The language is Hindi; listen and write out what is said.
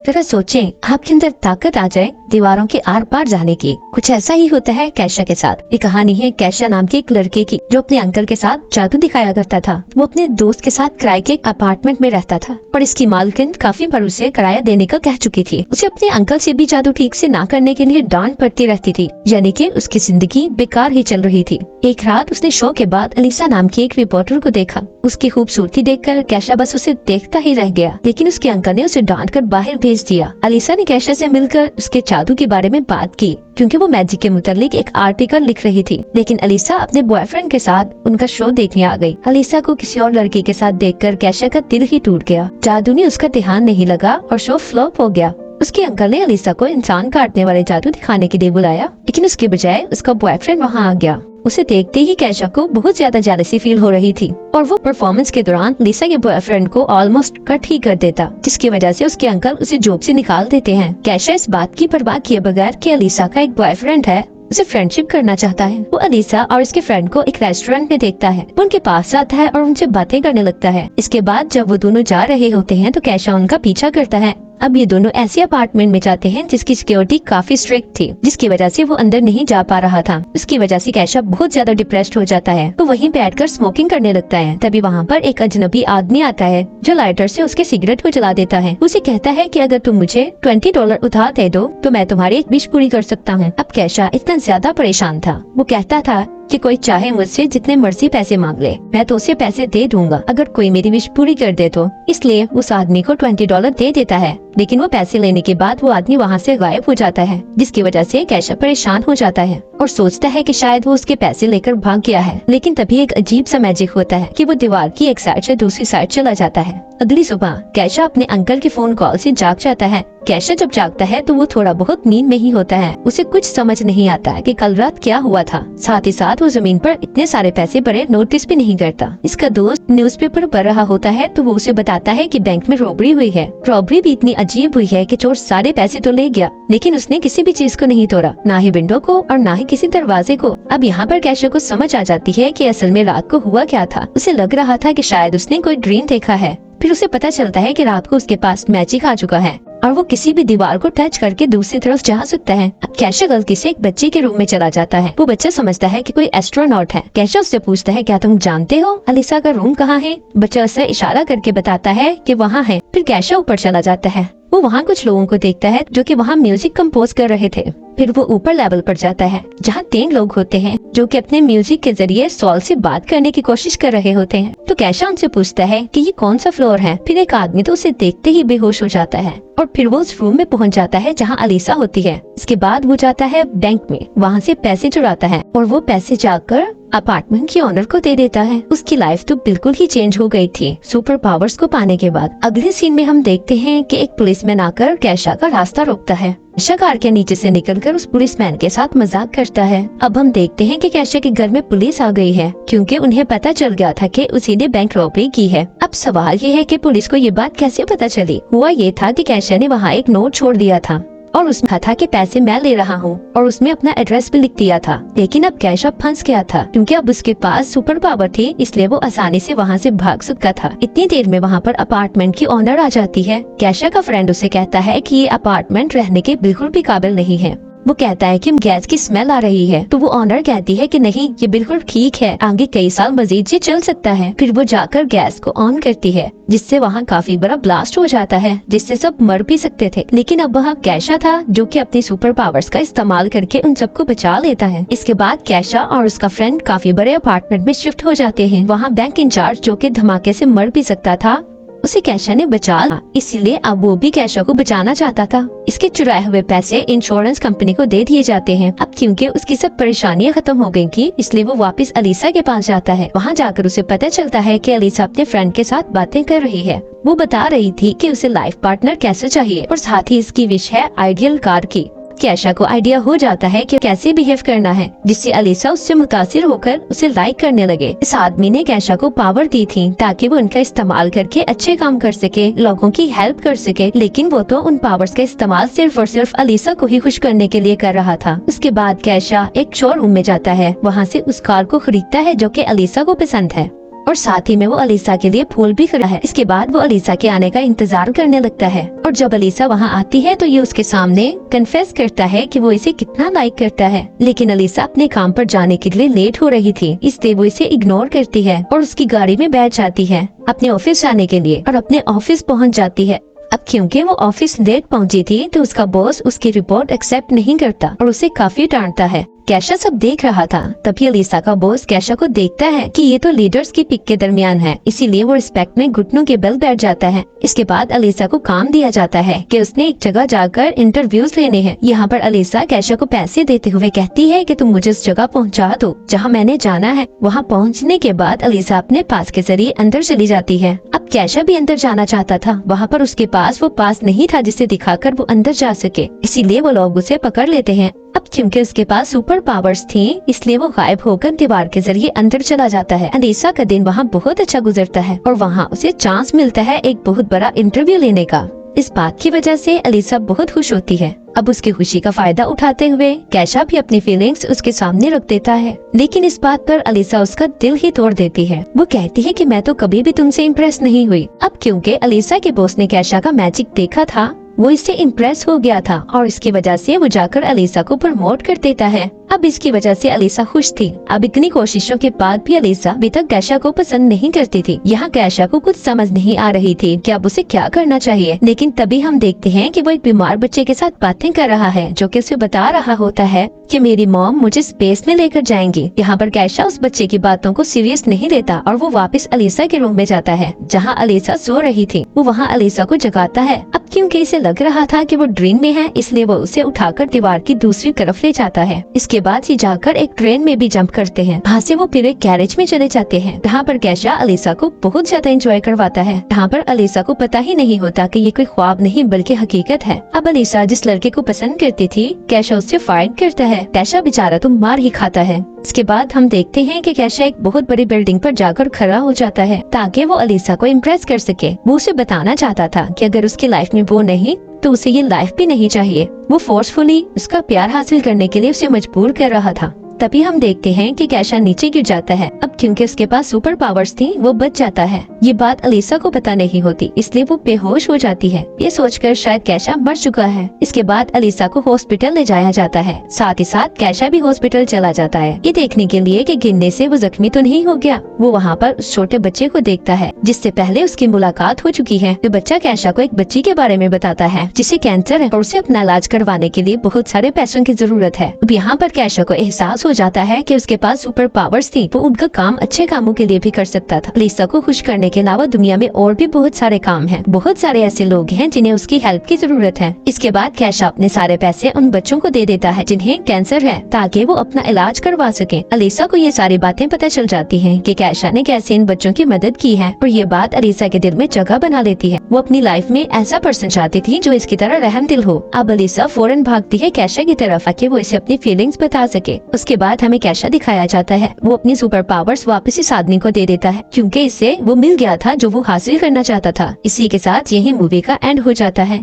जरा सोचें, आपके अंदर ताकत आ जाए दीवारों के आर पार जाने की। कुछ ऐसा ही होता है कैशा के साथ। ये कहानी है कैशा नाम के एक लड़के की, जो अपने अंकल के साथ जादू दिखाया करता था। वो अपने दोस्त के साथ किराए के एक अपार्टमेंट में रहता था, पर इसकी मालकिन काफी बार उसे किराया देने का कह चुकी थी। उसे अपने अंकल से भी जादू ठीक से ना करने के लिए डांट पड़ती रहती थी, यानी कि उसकी जिंदगी बेकार ही चल रही थी। एक रात उसने शो के बाद अलीसा नाम की एक रिपोर्टर को देखा। उसकी खूबसूरती देखकर कैशा बस उसे देखता ही रह गया, लेकिन उसके अंकल ने उसे डांट कर बाहर भेज दिया। अलीसा ने कैशा से मिलकर उसके जादू के बारे में बात की, क्योंकि वो मैजिक के मुतालिक एक आर्टिकल लिख रही थी। लेकिन अलीसा अपने बॉयफ्रेंड के साथ उनका शो देखने आ गई। अलीसा को किसी और लड़के के साथ देखकर कैशा का दिल ही टूट गया। जादू ने उसका ध्यान नहीं लगा और शो फ्लॉप हो गया। उसके अंकल ने अलीसा को इंसान काटने वाले जादू दिखाने के लिए बुलाया, लेकिन उसके बजाय उसका बॉयफ्रेंड वहाँ आ गया। उसे देखते ही कैशा को बहुत ज्यादा जेलसी फील हो रही थी और वो परफॉर्मेंस के दौरान अलीसा के बॉयफ्रेंड को ऑलमोस्ट कट ही कर देता, जिसकी वजह से उसके अंकल उसे जॉब से निकाल देते हैं। कैशा इस बात की परवाह किए बगैर कि अलीसा का एक बॉयफ्रेंड है, उसे फ्रेंडशिप करना चाहता है। वो अलीसा और उसके फ्रेंड को एक रेस्टोरेंट में देखता है, वो उनके पास आता है और उनसे बातें करने लगता है। इसके बाद जब वो दोनों जा रहे होते हैं तो कैशा उनका पीछा करता है। अब ये दोनों ऐसे अपार्टमेंट में जाते हैं जिसकी सिक्योरिटी काफी स्ट्रिक्ट थी, जिसकी वजह से वो अंदर नहीं जा पा रहा था। उसकी वजह से कैशा बहुत ज्यादा डिप्रेस्ड हो जाता है। तो वहीं बैठकर स्मोकिंग करने लगता है। तभी वहाँ पर एक अजनबी आदमी आता है, जो लाइटर से उसके सिगरेट को जला देता है। उसे कहता है कि अगर तुम मुझे $20 उधार दे दो तो मैं तुम्हारी एक विश पूरी कर सकता हूँ। अब कैशा इतना ज्यादा परेशान था। वो कहता था कि कोई चाहे मुझसे जितने मर्जी पैसे मांग ले, मैं तो उसे पैसे दे दूंगा अगर कोई मेरी विश पूरी कर दे तो। इसलिए उस आदमी को $20 दे देता है, लेकिन वो पैसे लेने के बाद वो आदमी वहाँ से गायब हो जाता है, जिसकी वजह से कैशा परेशान हो जाता है और सोचता है कि शायद वो उसके पैसे लेकर भाग गया है। लेकिन तभी एक अजीब सा मैजिक होता है कि वो दीवार की एक साइड से दूसरी साइड चला जाता है। अगली सुबह कैशा अपने अंकल के फोन कॉल से जाग जाता है। कैशा जब जागता है तो वो थोड़ा बहुत नींद में ही होता है। उसे कुछ समझ नहीं आता कि कल रात क्या हुआ था। साथ ही साथ वो जमीन पर इतने सारे पैसे पड़े नोटिस भी नहीं करता। इसका दोस्त न्यूज़पेपर पढ़ रहा होता है तो वो उसे बताता है कि बैंक में रॉबरी हुई है। रॉबरी भी इतनी अजीब हुई है कि चोर सारे पैसे तो ले गया, लेकिन उसने किसी भी चीज को नहीं तोड़ा, ना ही विंडो को और ना ही किसी दरवाजे को। अब यहाँ पर कैशा को समझ आ जाती है कि असल में रात को हुआ क्या था। उसे लग रहा था कि शायद उसने कोई ड्रीम देखा है। फिर उसे पता चलता है कि रात को उसके पास मैजिक आ चुका है और वो किसी भी दीवार को टच करके दूसरी तरफ जा सकता है। अब कैशा गलती से एक बच्चे के रूम में चला जाता है। वो बच्चा समझता है कि कोई एस्ट्रोनॉट है। कैशा उससे पूछता है, क्या तुम जानते हो अलीसा का रूम कहाँ है? बच्चा उसे इशारा करके बताता है कि वहाँ है। फिर कैशा ऊपर चला जाता है। वो वहाँ कुछ लोगों को देखता है जो कि वहाँ म्यूजिक कंपोज कर रहे थे। फिर वो ऊपर लेवल पर जाता है, जहाँ 3 लोग होते हैं जो कि अपने म्यूजिक के जरिए सॉल से बात करने की कोशिश कर रहे होते हैं। तो कैशा उनसे पूछता है कि ये कौन सा फ्लोर है। फिर एक आदमी तो उसे देखते ही बेहोश हो जाता है और फिर वो उस रूम में पहुंच जाता है जहां अलीसा होती है। इसके बाद वो जाता है बैंक में, वहां से पैसे चुराता है और वो पैसे जाकर अपार्टमेंट के ओनर को दे देता है। उसकी लाइफ तो बिल्कुल ही चेंज हो गई थी सुपर पावर्स को पाने के बाद। अगले सीन में हम देखते हैं कि एक पुलिसमैन आकर कैशा का रास्ता रोकता है। कैशा कार के नीचे से निकलकर उस पुलिसमैन के साथ मजाक करता है। अब हम देखते हैं कि कैशा के घर में पुलिस आ गई है, क्योंकि उन्हें पता चल गया था कि उसी ने बैंक रॉबरी की है। अब सवाल ये है कि पुलिस को ये बात कैसे पता चली। हुआ ये था कि कैशा ने वहाँ एक नोट छोड़ दिया था और उसमें था कि पैसे मैं ले रहा हूँ और उसमें अपना एड्रेस भी लिख दिया था। लेकिन अब कैशा फंस गया था, क्योंकि अब उसके पास सुपर पावर थी, इसलिए वो आसानी से वहाँ से भाग सकता था। इतनी देर में वहाँ पर अपार्टमेंट की ओनर आ जाती है। कैशा का फ्रेंड उसे कहता है कि ये अपार्टमेंट रहने के बिल्कुल भी काबिल नहीं है। वो कहता है कि गैस की स्मेल आ रही है। तो वो ओनर कहती है कि नहीं, ये बिल्कुल ठीक है, आगे कई साल मजीद ये चल सकता है। फिर वो जाकर गैस को ऑन करती है, जिससे वहाँ काफी बड़ा ब्लास्ट हो जाता है, जिससे सब मर भी सकते थे। लेकिन अब वहाँ कैशा था जो कि अपनी सुपर पावर्स का इस्तेमाल करके उन सबको बचा लेता है। इसके बाद कैशा और उसका फ्रेंड काफी बड़े अपार्टमेंट में शिफ्ट हो जाते हैं। वहाँ बैंक इंचार्ज जो कि धमाके से मर भी सकता था, उसे कैशा ने बचा लिया, इसीलिए अब वो भी कैशा को बचाना चाहता था। इसके चुराए हुए पैसे इंश्योरेंस कंपनी को दे दिए जाते हैं। अब क्योंकि उसकी सब परेशानियां खत्म हो गई थी, इसलिए वो वापस अलीसा के पास जाता है। वहाँ जाकर उसे पता चलता है कि अलीसा अपने फ्रेंड के साथ बातें कर रही है। वो बता रही थी कि उसे लाइफ पार्टनर कैसे चाहिए और साथ ही इसकी विश है आइडियल कार की। कैशा को आइडिया हो जाता है कि कैसे बिहेव करना है, जिससे अलीसा उससे मुतासिर होकर उसे लाइक करने लगे। इस आदमी ने कैशा को पावर दी थी ताकि वो उनका इस्तेमाल करके अच्छे काम कर सके, लोगों की हेल्प कर सके। लेकिन वो तो उन पावर्स का इस्तेमाल सिर्फ और सिर्फ अलीसा को ही खुश करने के लिए कर रहा था। उसके बाद कैशा एक शोरूम में जाता है, वहाँ से उस कार को खरीदता है जो कि अलीसा को पसंद है और साथ ही में वो अलीसा के लिए फूल भी खड़ा है। इसके बाद वो अलीसा के आने का इंतजार करने लगता है और जब अलीसा वहाँ आती है तो ये उसके सामने कन्फेस करता है कि वो इसे कितना लाइक करता है, लेकिन अलीसा अपने काम पर जाने के लिए लेट हो रही थी, इसलिए वो इसे इग्नोर करती है और उसकी गाड़ी में बैठ जाती है अपने ऑफिस जाने के लिए और अपने ऑफिस पहुँच जाती है। अब क्योंकि वो ऑफिस लेट पहुंची थी तो उसका बॉस उसकी रिपोर्ट एक्सेप्ट नहीं करता और उसे काफी डांटता है। कैशा सब देख रहा था, तभी अलीसा का बॉस कैशा को देखता है कि ये तो लीडर्स की पिक के दरमियान है, इसीलिए वो रिस्पेक्ट में घुटनों के बल बैठ जाता है। इसके बाद अलीसा को काम दिया जाता है कि उसने एक जगह जाकर इंटरव्यूज लेने हैं। यहाँ पर अलीसा कैशा को पैसे देते हुए कहती है कि तुम मुझे उस जगह पहुँचा दो जहाँ मैंने जाना है। वहाँ पहुँचने के बाद अलीसा अपने पास के जरिए अंदर चली जाती है। अब कैशा भी अंदर जाना चाहता था, वहाँ पर उसके पास वो पास नहीं था जिसे दिखाकर वो अंदर जा सके, इसीलिए वो लोग उसे पकड़ लेते हैं। अब क्योंकि उसके पास सुपर पावर्स थी, इसलिए वो गायब होकर दीवार के जरिए अंदर चला जाता है। अलीसा का दिन वहाँ बहुत अच्छा गुजरता है और वहाँ उसे चांस मिलता है एक बहुत बड़ा इंटरव्यू लेने का। इस बात की वजह से अलीसा बहुत खुश होती है। अब उसकी खुशी का फायदा उठाते हुए कैशा भी अपनी फीलिंग्स उसके सामने रख देता है, लेकिन इस बात पर अलीसा उसका दिल ही तोड़ देती है। वो कहती है कि मैं तो कभी भी तुमसे इम्प्रेस नहीं हुई। अब क्योंकि अलीसा के बॉस ने कैशा का मैजिक देखा था, वो इससे इम्प्रेस हो गया था और इसकी वजह से वो जाकर अलीसा को प्रमोट कर देता है। अब इसकी वजह से अलीसा खुश थी। अब इतनी कोशिशों के बाद भी अलीसा अभी तक कैशा को पसंद नहीं करती थी। यहाँ कैशा को कुछ समझ नहीं आ रही थी कि अब उसे क्या करना चाहिए, लेकिन तभी हम देखते हैं कि वो एक बीमार बच्चे के साथ बातें कर रहा है, जो कि उसे बता रहा होता है कि मेरी मॉम मुझे स्पेस में लेकर जाएंगी। यहाँ पर कैशा उस बच्चे की बातों को सीरियस नहीं लेता और वो वापस अलीसा के रूम में जाता है जहाँ अलीसा सो रही थी। वो वहाँ अलीसा को जगाता है। अब क्योंकि इसे लग रहा था कि वो ड्रीम में है, इसलिए वो उसे उठाकर दीवार की दूसरी तरफ ले जाता है। इसके बाद ही जाकर एक ट्रेन में भी जंप करते हैं। वहाँ से वो फिर एक गैरेज में चले जाते हैं, जहाँ पर कैशा अलीसा को बहुत ज्यादा एंजॉय करवाता है। यहाँ पर अलीसा को पता ही नहीं होता कि ये कोई ख्वाब नहीं बल्कि हकीकत है। अब अलीसा जिस लड़के को पसंद करती थी, कैशा उससे फाइट करता है। कैशा बेचारा तो मार ही खाता है। इसके बाद हम देखते हैं कि कैशा एक बहुत बड़ी बिल्डिंग पर जाकर खड़ा हो जाता है ताकि वो अलीसा को इम्प्रेस कर सके। वो उसे बताना चाहता था कि अगर उसकी लाइफ में वो नहीं तो उसे ये लाइफ भी नहीं चाहिए। वो फोर्सफुली उसका प्यार हासिल करने के लिए उसे मजबूर कर रहा था। तभी हम देखते हैं कि कैशा नीचे गिर जाता है। अब क्योंकि उसके पास सुपर पावर्स थी, वो बच जाता है। ये बात अलीसा को पता नहीं होती, इसलिए वो बेहोश हो जाती है। ये सोचकर शायद कैशा मर चुका है। इसके बाद अलीसा को हॉस्पिटल ले जाया जाता है। साथ ही साथ कैशा भी हॉस्पिटल चला जाता है, ये देखने के लिए कि गिरने से वो जख्मी तो नहीं हो गया। वो वहाँ पर उस छोटे बच्चे को देखता है जिससे पहले उसकी मुलाकात हो चुकी है। तो बच्चा कैशा को एक बच्ची के बारे में बताता है जिसे कैंसर है और उसे अपना इलाज करवाने के लिए बहुत सारे पैसों की जरूरत है। अब यहाँ पर कैशा को एहसास हो जाता है कि उसके पास सुपर पावर्स थी, वो उनका काम अच्छे कामों के लिए भी कर सकता था। अलीसा को खुश करने के अलावा दुनिया में और भी बहुत सारे काम हैं। बहुत सारे ऐसे लोग हैं जिन्हें उसकी हेल्प की जरूरत है। इसके बाद कैशा अपने सारे पैसे उन बच्चों को दे देता है जिन्हें कैंसर है, ताकि वो अपना इलाज करवा सके। अलीसा को ये सारी बातें पता चल जाती है कि कैशा ने कैसे इन बच्चों की मदद की है और ये बात अलीसा के दिल में जगह बना लेती है। वो अपनी लाइफ में ऐसा पर्सन चाहती थी जो इसकी तरह रहम दिल हो। अब अलीसा फौरन भागती है कैशा की तरफ ताकि वो इसे अपनी फीलिंग्स बता सके। उसके बाद हमें कैशा दिखाया जाता है। वो अपनी सुपर पावर्स वापस इस आदमी को दे देता है क्योंकि इससे वो मिल गया था जो वो हासिल करना चाहता था। इसी के साथ यही मूवी का एंड हो जाता है।